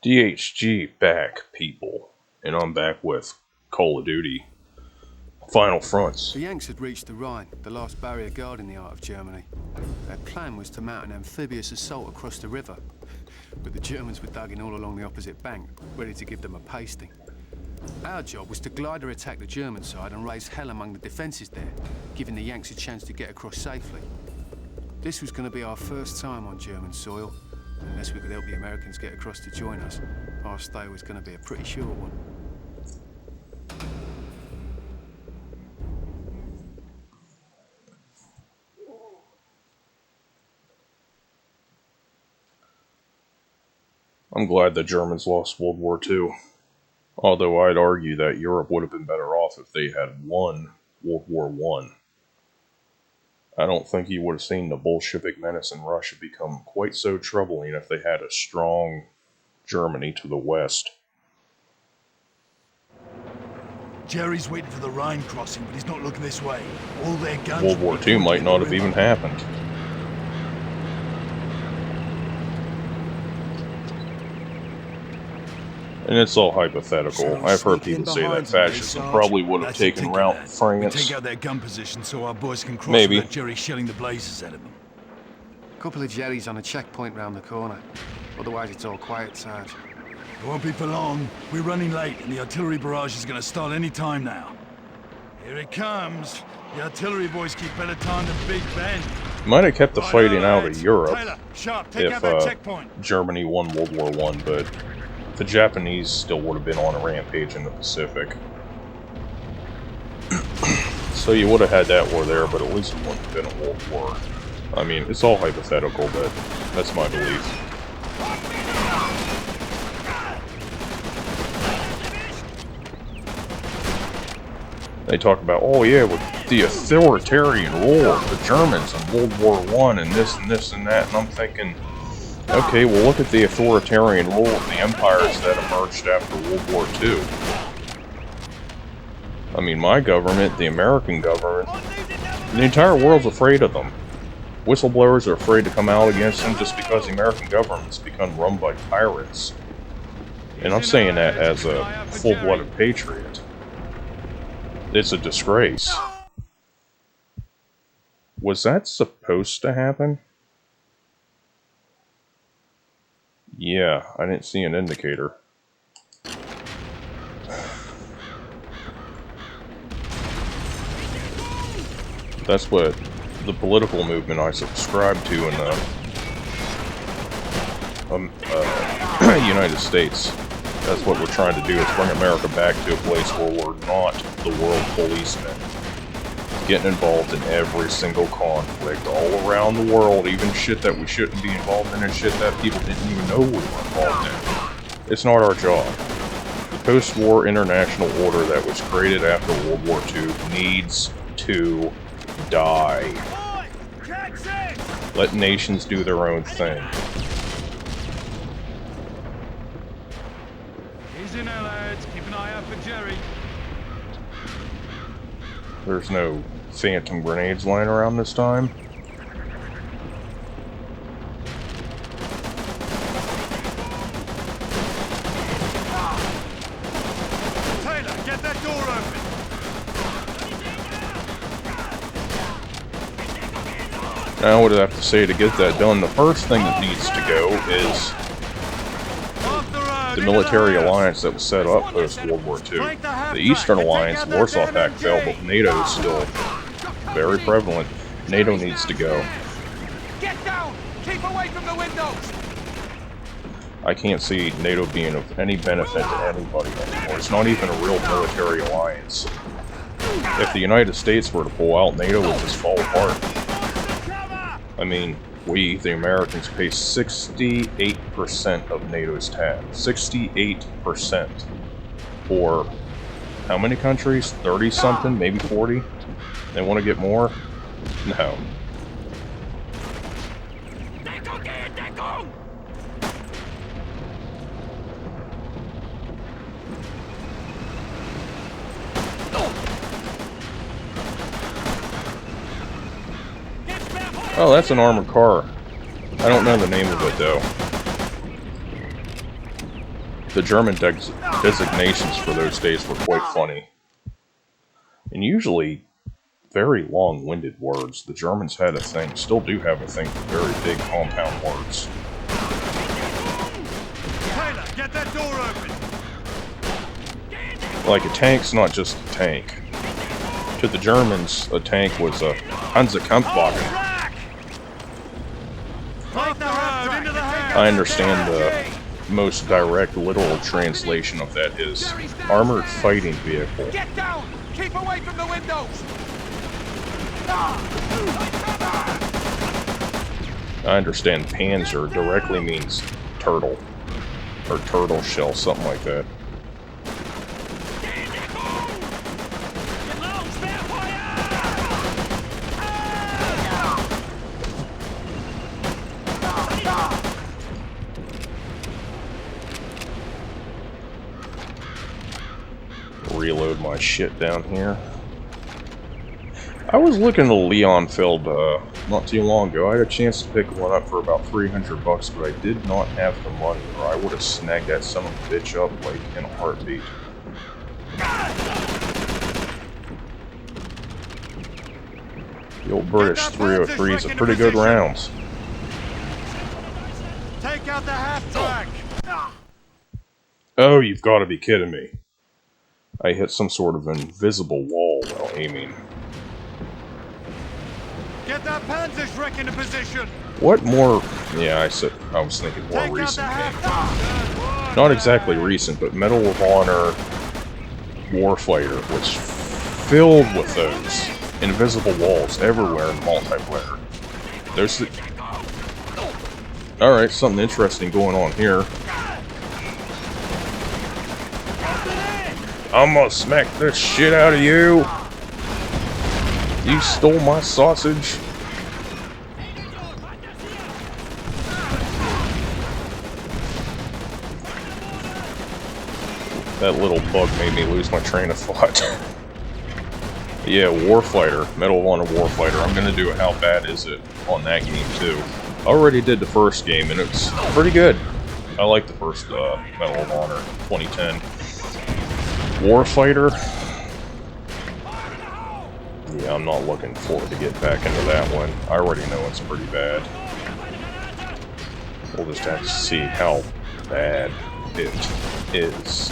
DHG back, people. And I'm back with Call of Duty Final Fronts. The Yanks had reached the Rhine, the last barrier guarding the heart of Germany. Their plan was to mount an amphibious assault across the river, but the Germans were dug in all along the opposite bank, ready to give them a pasting. Our job was to glider attack the German side and raise hell among the defences there, giving the Yanks a chance to get across safely. This was going to be our first time on German soil. Unless we could help the Americans get across to join us, our stay was going to be a pretty short one. I'm glad the Germans lost World War II. Although I'd argue that Europe would have been better off if they had won World War I. I don't think you would have seen the Bolshevik menace in Russia become quite so troubling if they had a strong Germany to the west. Jerry's waiting for the Rhine crossing, but he's not looking this way. All their guns... World War II might not have even happened. And it's all hypothetical. I've heard people say that fascism probably would have taken rout in France. Take out their gun position so our boys can cross Maybe. without Jerry shelling the blazes out of them. Couple of Jerry's on a checkpoint round the corner. Otherwise it's all quiet, Sarge. It won't be for long. We're running late, and the artillery barrage is going to start any time now. Here it comes. The artillery boys keep better time than Big Ben. Might have kept the fighting out of Europe Taylor, sharp, take out that checkpoint. if Germany won World War I, but the Japanese still would have been on a rampage in the Pacific. So you would have had that war there, but at least it wouldn't have been a world war. I mean, it's all hypothetical, but that's my belief. They talk about, oh yeah, with the authoritarian rule of the Germans in World War I and this and this and that, and I'm thinking, okay, well look at the authoritarian rule of the empires that emerged after World War II. I mean, my government, the American government, the entire world's afraid of them. Whistleblowers are afraid to come out against them just because the American government's become run by pirates. And I'm saying that as a full-blooded patriot. It's a disgrace. Was that supposed to happen? Yeah, I didn't see an indicator. That's what the political movement I subscribe to in the United States. That's what we're trying to do, is bring America back to a place where we're not the world policemen. Getting involved in every single conflict all around the world, even shit that we shouldn't be involved in and shit that people didn't even know we were involved in. It's not our job. The post-war international order that was created after World War II needs to die. Let nations do their own thing. Easy now, lads. Keep an eye out for Jerry. There's no phantom grenades lying around this time. Taylor, get that door open. Now, what I have to say to get that done, the first thing that needs to go is the military alliance that was set up post-World War II. The Eastern Alliance, Warsaw Pact fell, but NATO is still very prevalent. NATO needs to go. Get down! Keep away from the windows! I can't see NATO being of any benefit to anybody anymore. It's not even a real military alliance. If the United States were to pull out, NATO would just fall apart. I mean, we, the Americans, pay 68% of NATO's tab. 68%. For how many countries? 30-something? Maybe 40? They want to get more? No. Oh, that's an armored car. I don't know the name of it, though. The German designations for those days were quite funny. And usually very long-winded words. The Germans had a thing, still do have a thing for very big compound words. Taylor, get that door open! Like, a tank's not just a tank. To the Germans, a tank was a Hansakampfwagen. I understand the most direct literal translation of that is armored fighting vehicle. Get down! Keep away from the windows! I understand Panzer directly means turtle. Or turtle shell, something like that. Reload my shit down here. I was looking at a Leonfeld not too long ago. I had a chance to pick one up for about 300 bucks, but I did not have the money, or I would have snagged that son of a bitch up like in a heartbeat. The old British 303 is a pretty good round. Take out the half-track! Oh, you've got to be kidding me. I hit some sort of invisible wall while aiming. Get that Panzerschreck into position! What more... Yeah, I was thinking more recent game. Not exactly recent, but Medal of Honor Warfighter was filled with those invisible walls everywhere in multiplayer. There's the... Alright, something interesting going on here. I'm gonna smack the shit out of you! You stole my sausage! That little bug made me lose my train of thought. Yeah, Warfighter. Medal of Honor Warfighter. I'm gonna do a How Bad Is It on that game too. I already did the first game and it's pretty good. I like the first Medal of Honor 2010. Warfighter? Yeah, I'm not looking forward to get back into that one. I already know it's pretty bad. We'll just have to see how bad it is.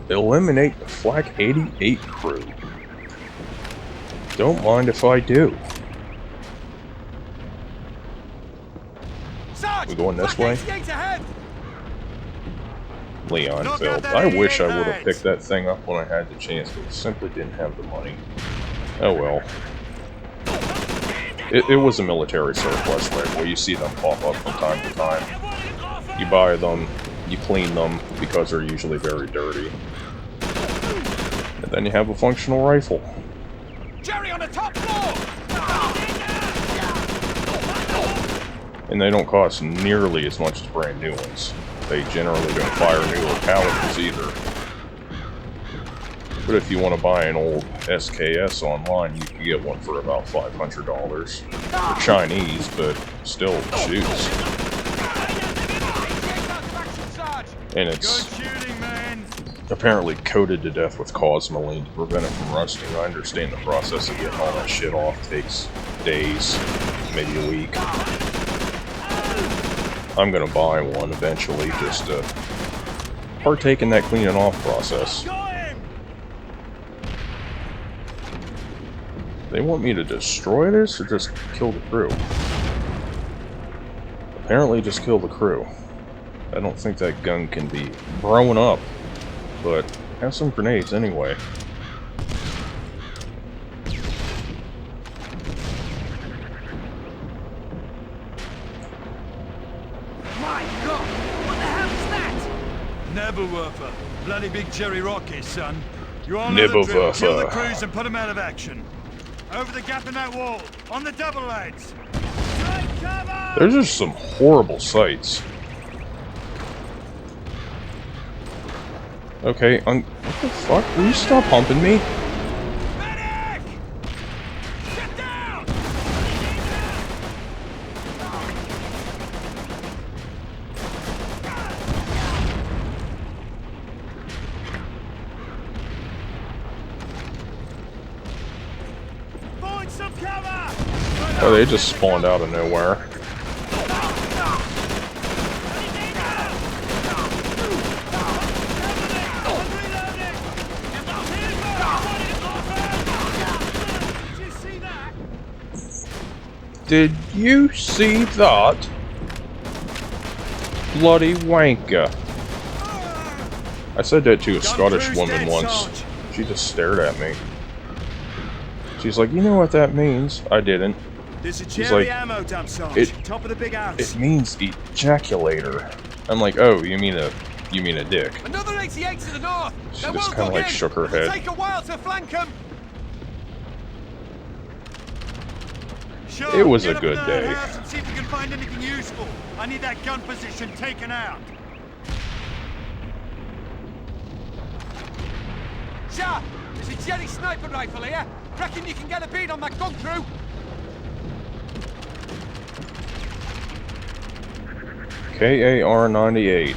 Eliminate the Flak 88 crew. Don't mind if I do. We going this way? Leonfeld. I wish I would have picked that thing up when I had the chance, but simply didn't have the money. Oh well. It was a military surplus rifle. You see them pop up from time to time. You buy them, you clean them, because they're usually very dirty. And then you have a functional rifle. Jerry on the top floor! And they don't cost nearly as much as brand new ones. They generally don't fire newer calibers either. But if you want to buy an old SKS online, you can get one for about $500. They're Chinese, but still it shoots. And it's apparently coated to death with cosmoline to prevent it from rusting. I understand the process of getting all that shit off takes days, maybe a week. I'm gonna buy one eventually just to partake in that cleaning off process. They want me to destroy this or just kill the crew? Apparently just kill the crew. I don't think that gun can be blown up, but have some grenades anyway. My God! What the hell is that? Nebelwerfer. Bloody big Jerry Rocky, son. You all know the drill. Kill the crews and put them out of action. Over the gap in that wall. On the double lanes. Take cover! There's just some horrible sights. Okay, The fuck? Will you stop humping me? Medic! Get down! Find some cover! Oh, they just spawned out of nowhere. Did you see that? Bloody wanker. I said that to a Scottish woman once. She just stared at me. She's like, you know what that means? I didn't. There's a She's cherry like, ammo dump, Sarge. Top of the big house. it means ejaculator. I'm like, oh, you mean a dick. Another 88 to the north. She They just won't kind of go like in. shook her It'll head. take a while to flank them. Sure, It was get a up good in that day. house and see if you can find anything useful. I need that gun position taken out. Sha, there's a Jerry sniper rifle here. Reckon you can get a bead on that gun crew? KAR-98.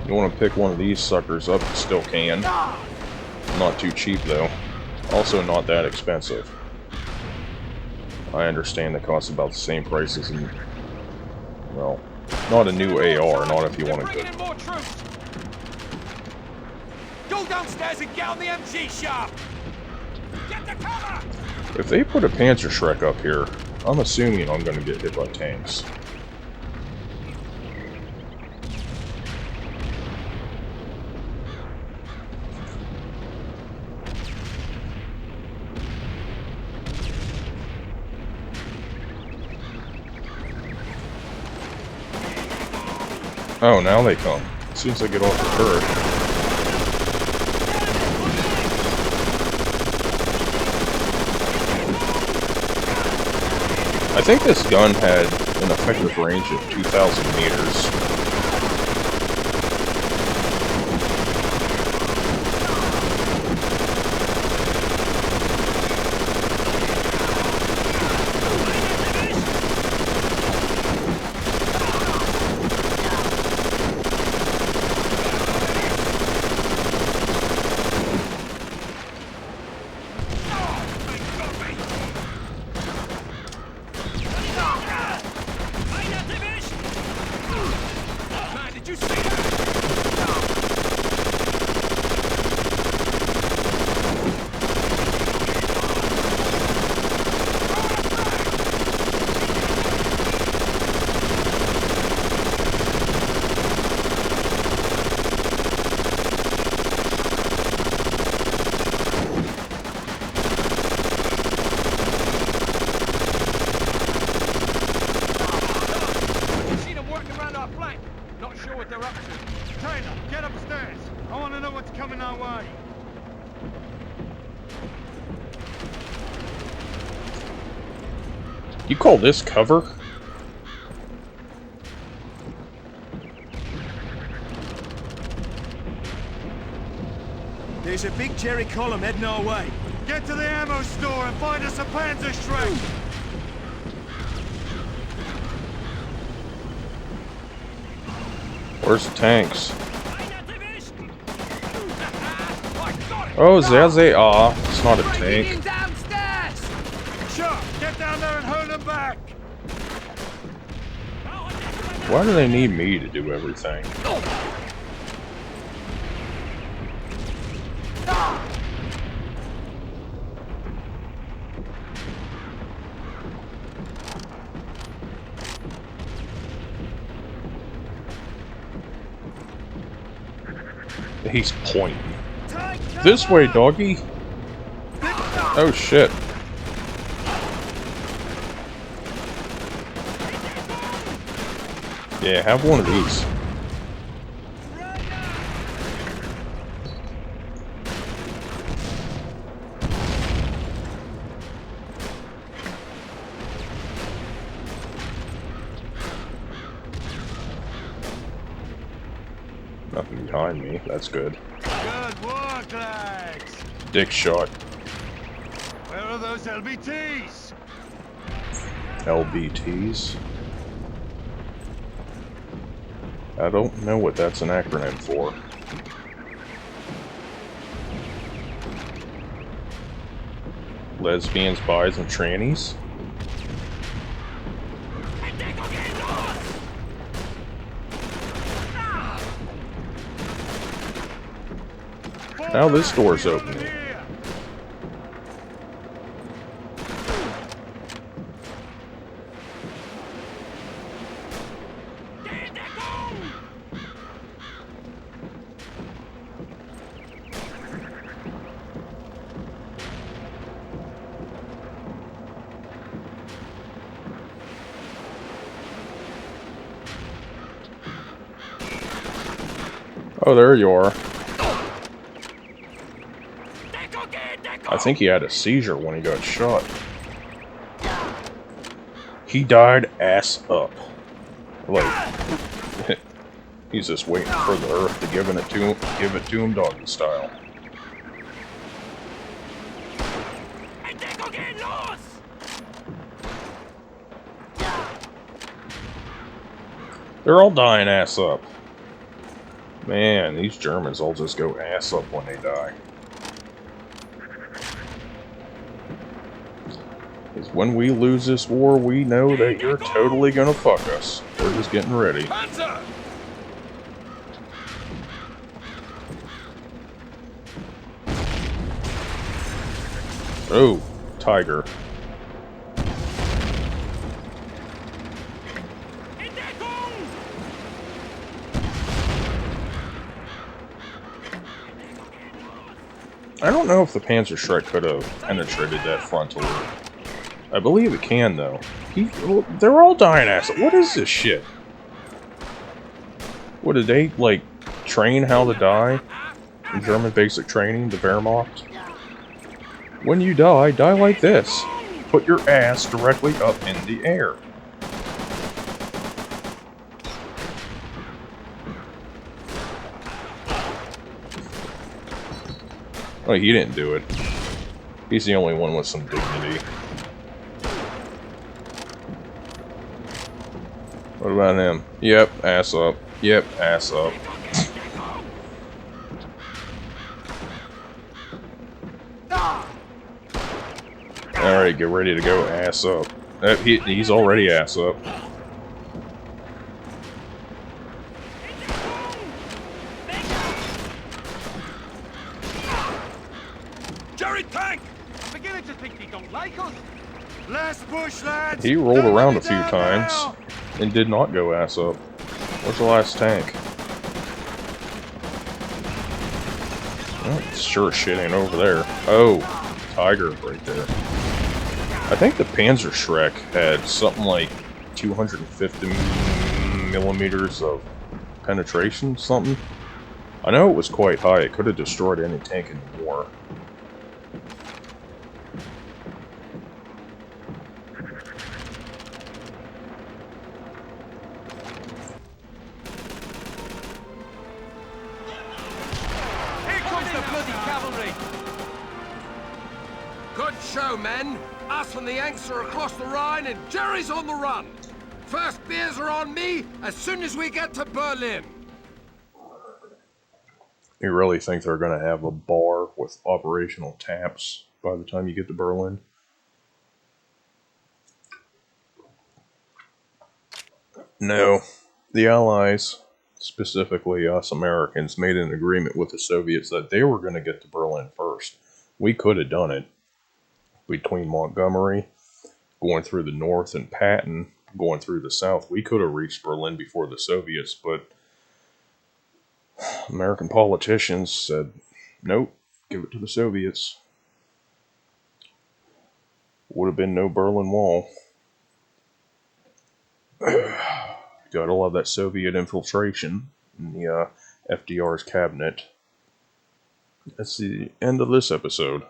You want to pick one of these suckers up, you still can. Not too cheap though. Also not that expensive. I understand they cost about the same price as in, well, not a new AR, not if you want to Bringing go. in more troops. Go downstairs and get on the MG shop. Get the cover. If they put a Panzer Shrek up here, I'm assuming I'm going to get hit by tanks. Oh, now they come. As soon as I get off the turret. I think this gun had an effective range of 2,000 meters. Man, did you see that? Seen them working around our flank. Not sure what they're up to. Taylor, get upstairs. I want to know what's coming our way. You call this cover? There's a big Jerry column heading our way. Get to the ammo store and find us a Panzer Shrek. Where's the tanks? Oh, there they are. It's not a tank. Downstairs. Sure, get down there and hold them back. Why do they need me to do everything? He's pointing. This way, doggy. Oh shit. Yeah, have one of these. Nothing behind me. That's good. Good work, lads. Dick shot. Where are those LBTs? LBTs? I don't know what that's an acronym for. Lesbians, bis, and trannies? Now this door's opening. Oh, there you are. I think he had a seizure when he got shot. He died ass up. Like, he's just waiting for the Earth to give it to him doggy style. They're all dying ass up. Man, these Germans all just go ass up when they die. Because when we lose this war, we know that you're totally gonna fuck us. We're just getting ready. Panzer! Oh, Tiger. I don't know if the Panzerschreck could have penetrated that frontally. I believe it can, though. They're all dying ass. What is this shit? What, did they, like, train how to die? In German basic training, the Wehrmacht? When you die, die like this. Put your ass directly up in the air. Oh, he didn't do it. He's the only one with some dignity. What about him? Yep, ass up. Yep, ass up. Alright, get ready to go ass up. He's already ass up. Jerry Tank! I'm beginning to think he don't like us. Last push, lads. He rolled around a few times and did not go ass up. Where's the last tank? Well, sure shit ain't over there. Oh, Tiger right there. I think the Panzerschreck had something like 250 millimeters of penetration, something. I know it was quite high. It could have destroyed any tank in the war. Good show, men. Us and the Yanks are across the Rhine and Jerry's on the run. First beers are on me as soon as we get to Berlin. You really think they're going to have a bar with operational taps by the time you get to Berlin? No. The Allies, specifically us Americans, made an agreement with the Soviets that they were going to get to Berlin first. We could have done it. Between Montgomery, going through the north, and Patton, going through the south, we could have reached Berlin before the Soviets, but American politicians said, nope, give it to the Soviets. Would have been no Berlin Wall. Gotta love that Soviet infiltration in the FDR's cabinet. That's the end of this episode.